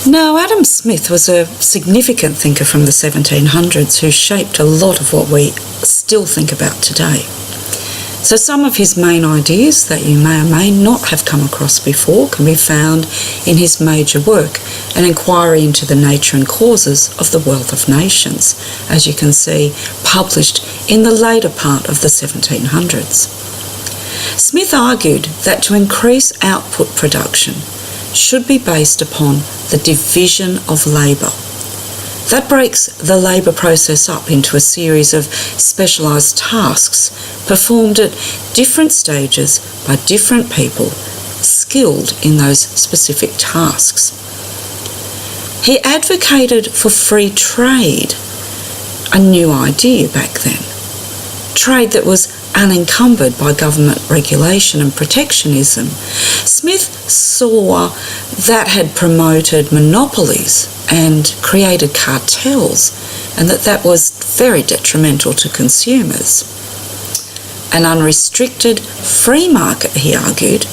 Now, Adam Smith was a significant thinker from the 1700s who shaped a lot of what we still think about today. So some of his main ideas that you may or may not have come across before can be found in his major work, An Inquiry into the Nature and Causes of the Wealth of Nations, as you can see, published in the later part of the 1700s. Smith argued that to increase output production should be based upon the division of labour. That breaks the labour process up into a series of specialised tasks performed at different stages by different people skilled in those specific tasks. He advocated for free trade, a new idea back then. Trade that was unencumbered by government regulation and protectionism. Smith saw that had promoted monopolies and created cartels, and that was very detrimental to consumers. An unrestricted free market, he argued,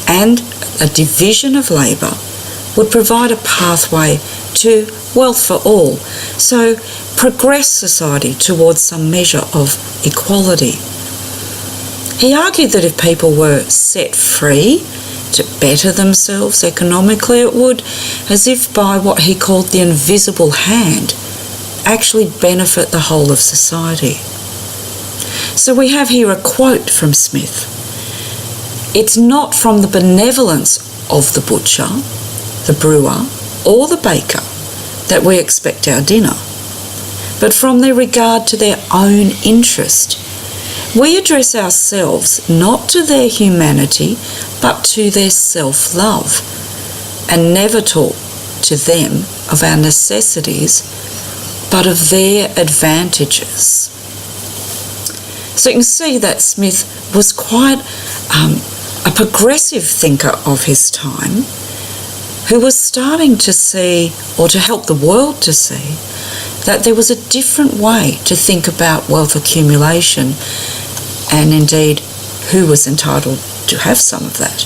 and a division of labour would provide a pathway to wealth for all, so progress society towards some measure of equality. He argued that if people were set free to better themselves economically, it would, as if by what he called the invisible hand, actually benefit the whole of society. So we have here a quote from Smith. "It's not from the benevolence of the butcher, the brewer, or the baker that we expect our dinner, but from their regard to their own interest. We address ourselves not to their humanity, but to their self-love, and never talk to them of our necessities, but of their advantages." So you can see that Smith was quite a progressive thinker of his time, who was starting to see, or to help the world to see, that there was a different way to think about wealth accumulation, and indeed who was entitled to have some of that.